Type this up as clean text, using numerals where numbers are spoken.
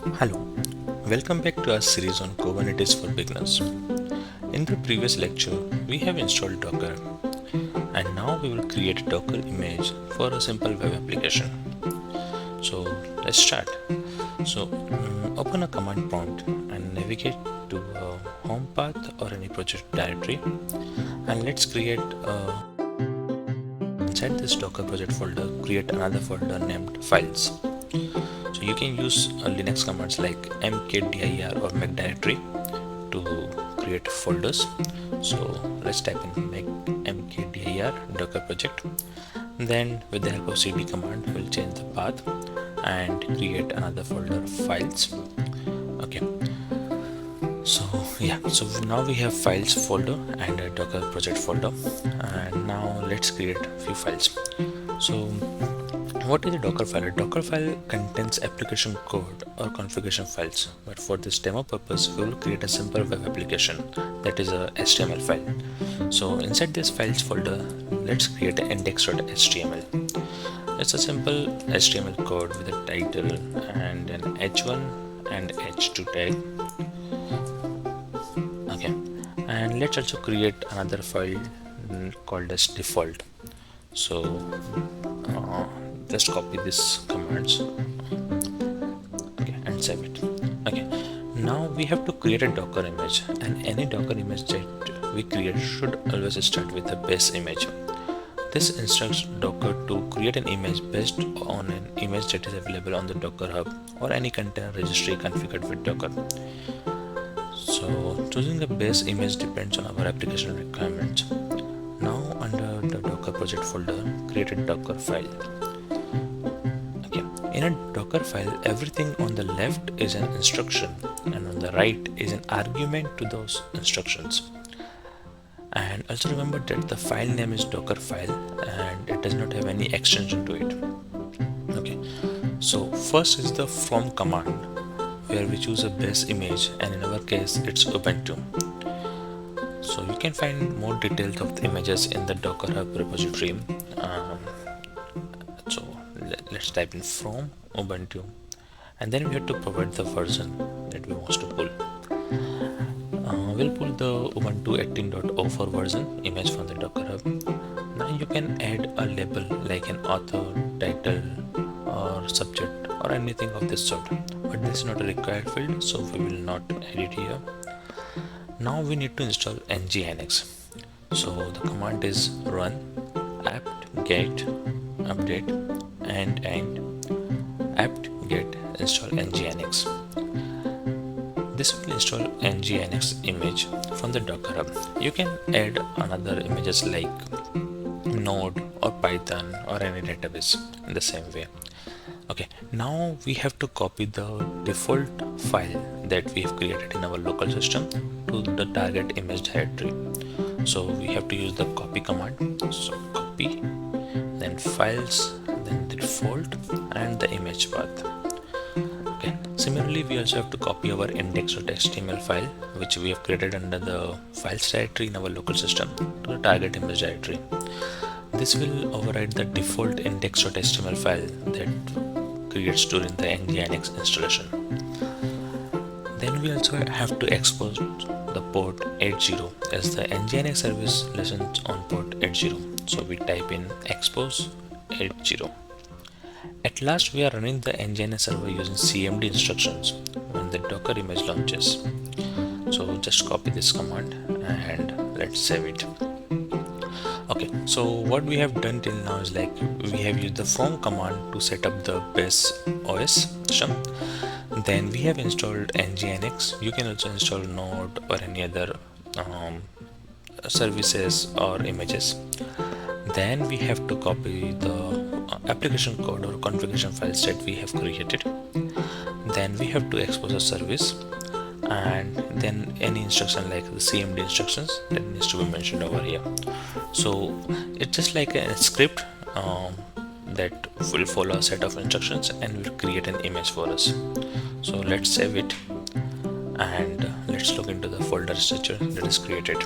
Hello, welcome back to our series on Kubernetes for beginners. In the previous lecture, we have installed Docker, and now we will create a Docker image for a simple web application. So let's start. Open a command prompt and navigate to a home path or any project directory, and let's create inside this Docker project folder, create another folder named files. So you can use Linux commands like mkdir or make directory to create folders. So let's type in make mkdir docker project. Then with the help of cd command, we'll change the path and create another folder of files. Okay. So now we have files folder and a docker project folder, and now let's create a few files. So what is a Docker file? A Docker file contains application code or configuration files, but for this demo purpose we will create a simple web application, that is a HTML file. So inside this files folder, let's create an index.html. It's a simple HTML code with a title and an h1 and h2 tag. Okay, and let's also create another file called as default. So just copy this commands, okay, and save it. Okay, now we have to create a Docker image, and any Docker image that we create should always start with a base image. This instructs Docker to create an image based on an image that is available on the Docker Hub or any container registry configured with Docker. So choosing a base image depends on our application requirements. Now under the Docker project folder, create a Docker file. Okay, in a Docker file, everything on the left is an instruction and on the right is an argument to those instructions. And also remember that the file name is Docker file and it does not have any extension to it. Okay, so first is the from command, where we choose a base image, and in our case it's Ubuntu. So you can find more details of the images in the Docker Hub repository. So let's type in from Ubuntu, and then we have to provide the version that we want to pull. We'll pull the Ubuntu 18.04 version image from the Docker Hub. Now you can add a label like an author, title, or subject, or anything of this sort, but this is not a required field, so we will not add it here. Now we need to install nginx. So the command is run apt-get update and apt-get install nginx. This will install nginx image from the Docker Hub. You can add another images like Node or Python or any database in the same way. Okay, now we have to copy the default file that we have created in our local system to the target image directory. So we have to use the copy command. So copy, then files, then the default, and the image path. Okay, similarly we also have to copy our index.html file, which we have created under the files directory in our local system, to the target image directory. This will override the default index.html file that creates during the nginx installation. Then we also have to expose the port 80, as the nginx service listens on port 80. So we type in expose 80. At last we are running the nginx server using cmd instructions when the Docker image launches. So just copy this command and let's save it. Okay, so what we have done till now is like we have used the from command to set up the base OS system. Then we have installed nginx. You can also install Node or any other services or images. Then we have to copy the application code or configuration files that we have created. Then we have to expose a service, and then any instruction like the cmd instructions that needs to be mentioned over here. So it's just like a script that will follow a set of instructions and will create an image for us. So let's save it and let's look into the folder structure that is created.